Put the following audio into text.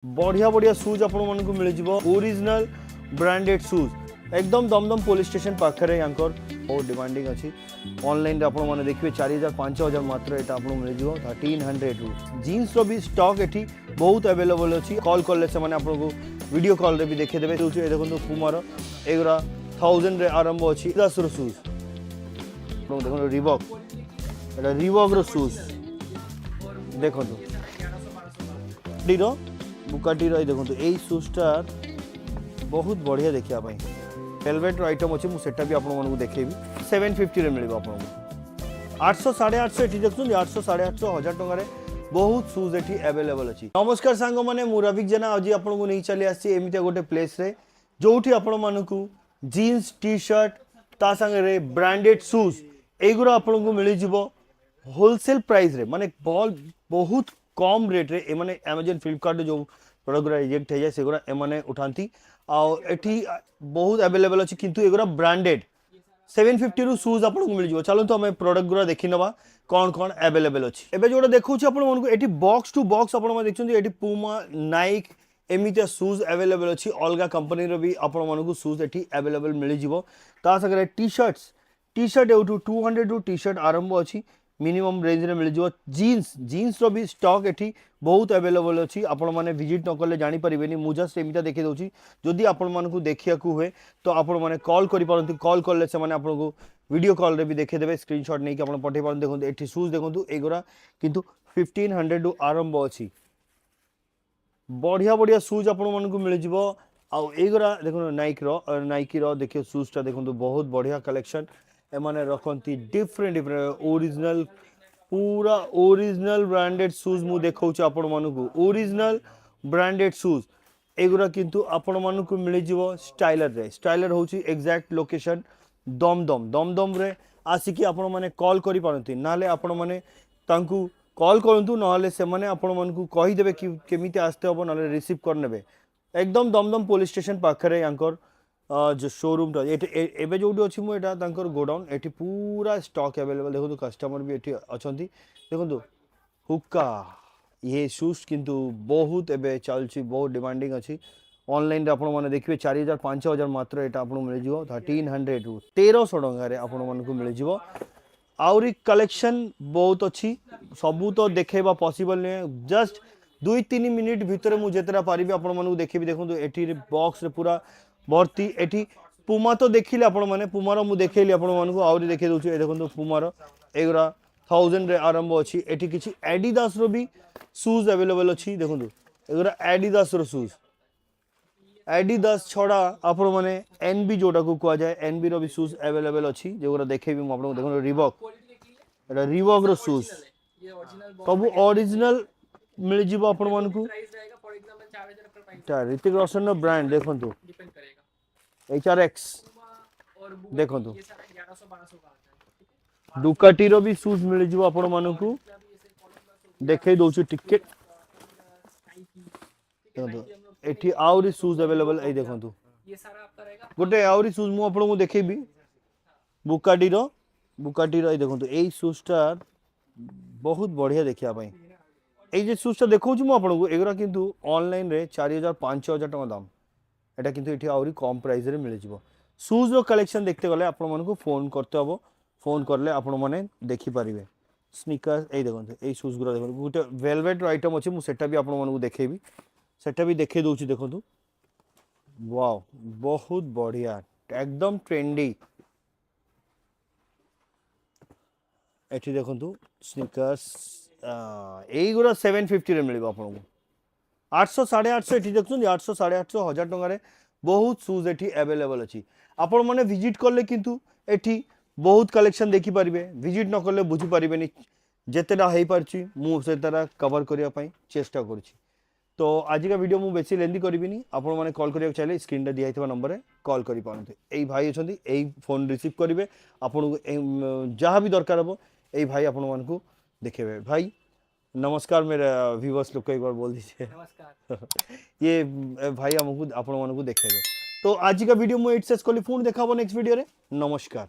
बढ़िया बढ़िया शूज आपण मानक मिल जाव ओरिजिनल ब्रांडेड शूज एकदम दमदम पुलिस स्टेशन पाखे यांकर बहुत डिमांडिंग अच्छी ऑनलाइन आपण मैंने देखिए 4000 5000 मात्र यहाँ आपको मिल जाव 1300 रु जीन्स रो भी स्टॉक एठी बहुत अवेलेबल अच्छी कॉल कले से आपको वीडियो कॉल रे भी देखेदेवे देखो पुमार एगुरा 1000 रे आरंभ अच्छी 10 रो शूज देखो रिबॉक रो शूज देखो बुकाटीर देखो यही सुजटार बहुत बढ़िया देखा वेलवेट आइटम अच्छे मुझे भी आपको देखेबी 750 मिल आपको 800 850 ये देखते 800 850 1000 टकर बहुत शूज ये अवेलेबल अच्छी। नमस्कार सांग मैंने रविक जेना आज आपको नहीं चली आमती गोटे प्लेस रे जोठी आपण मानक जीन्स टी शर्ट ता संगे ब्रांडेड शूज एगुरा आपको मिल होलसेल प्राइस रे माने बहुत कम रेट रे माने अमेजन फ्लिपकार्ट जो प्रोडक्ट गुरा रिजेक्ट हो जाए से गुरा एमाने उठाती एठी बहुत अवेलेबल अच्छी किंतु एगुरा ब्रांडेड 750 रु शूज आपको मिल जाव। चलो तो आम प्रोडक्ट गुरा देखी नवा कौन कौन अवेलेबल अच्छी एबे जोटा देखौछि आपण मानकु एठी बॉक्स टू बॉक्स आपण माने देखछन एठी पूमा नाइक एमितिया शूज अवेलेबल अच्छी अलग कंपनी रो भी आपण मानकु शूज एठी अवेलेबल मिल जाव। ता संगे टी शर्ट एठू 200 रु टी शर्ट आरंभ अच्छी मिनिमम रेंज रे मिल जाव। जीन्स रो भी स्टॉक एठी बहुत अवेलेबल अच्छी आपण माने विजिट न करले जानि परिबेनी मु जस्ट एमिता देखि दउची जदि आपण मानकु देखिया को हुए तो आपण माने कॉल करि पारंती कॉल करले से माने आपनको वीडियो कॉल रे भी देखे देबे स्क्रीनशॉट नै कि आपण पठे पारन देखो एठी शूज देखो एगोरा किंतु 1500 रु आरंभ अच्छी बढ़िया बढ़िया शूज आपण मानकु मिल जिवो आ एगोरा देखो नाइकी रो देखियो शूजटा देखो बहुत बढ़िया कलेक्शन एमाने रखती डिफरेंट ओरिजिनल पूरा ओरिजिनल ब्रांडेड शूज मु देखौछि आपण मानकु ओरिजिनल ब्रांडेड शूज एगुरा किंतु आपण मानकु मिल जिवो स्टाइलर होछि एग्जैक्ट लोकेशन दमदम रे आसिकी आपण माने कॉल करि पारंती नाले आपण माने तांकु कॉल करंतु नाले से माने आपण मानकु कहि देबे कि केमिति आस्ते हबो नाले रिसीव कर नेबे एकदम दमदम पुलिस स्टेशन पाखरे यांकर जो शोरूम एबे जोटी अच्छी मुझे गोडाउन ये पूरा स्टॉक अवेलेबल देखो कस्टमर भी ये अच्छा देखो हुक्का ये शूज किंतु बहुत एबे चलची बहुत डिमांडिंग अच्छी ऑनलाइन रे आपण माने देखिए 4000 5000 मात्र यहाँ आपको मिल जाव 1300 रु 1300 टंका आपण मानकु मिल जाव। आउरी कलेक्शन बहुत अच्छी सबू तो देखेबा पॉसिबल नहीं जस्ट 2-3 मिनिट भितर मुझे जेतरा पारिबे आपण मानकु देखिबी देखो एठी बॉक्स रे पूरा भर्ती एठी पुमा तो देखिले आपण माने पुमार मु देखैली आपण मानकु आउरी देखै दउछु ए देखो पुमार एगुरा 1000 रे आरंभ अछि एठी किछि एडिडास रो भी शूज अवेलेबल अछि देखो एगुरा एडिडास रो शूज एडिडास छड़ा आपण माने एनबी जोटा को कुआ जाय एनबी रो भी शूज अवेलेबल अछि जेगुरा देखेबी मु आपण देखो रिबॉक रो शूज सब ओरिजिनल मिल जिवो आपण मानकु ऋतिक रोशन नो ब्रांड देखो HRX देखो डुकाटी रो भी शूज मिल जिवो आपण मानकु देखे दउछु टिकेट देखो एठी आउरी शूज अवेलेबल ए देखो गोटे आउरी शूज मु आपण को देखेबी बुकाटी रो ए देखो ए शूजटा बहुत बढ़िया देखिया पई এই যে সুজটা দেখৌছি মু আপনাকে এগুলা কিন্তু অনলাইন রে 4000 5000 টাকা দাম এটা কিন্তু এটি আউরি কম প্রাইস রে মিলেଯିବ সুজ रो कलेक्शन देखते गले आपण मानकु फोन करते हबो फोन करले आपण माने देखि परिबे स्नीकर ए देखंते ए शूज गुरा देखो गुटे वेलवेट आइटम अछि मु सेटा भी आपण मानकु देखेबी सेटा भी देखे दउची देखंतु वाओ बहुत बढ़िया एकदम ट्रेंडी एठी देखंतु स्नीकर्स यही गुरा 750 रे मिल आपको 800 850 ये देखते 800 850 1000 टकर बहुत शूज ये अवेलेबल अच्छी आपण मैंने विजिट कले किंतु एठी बहुत कलेक्शन देखी पारिबे विजिट न कले बुझी पारिबेनी जेतेटा हो पारछि मु सेतारा कवर करिया पई चेष्टा करछि। तो आज का वीडियो मु बेसी लेंदी करबिनी आपण माने कॉल करिया चाहे स्क्रीन रे दिया नंबर रे कॉल करि पारंते एई भाई अछंती एई फोन रिसीव करिवे आपण जहाँ भी दरकार हो एई भाई आपण मानकु देखेबे। भाई नमस्कार मेरा व्यूअर्स लोग को एक बार बोल दीजिए नमस्कार ये भाई हमको आपण मानकु देखेबे। तो आज का वीडियो मु एट सेस कली फोन देखाबो नेक्स्ट वीडियो रे नमस्कार।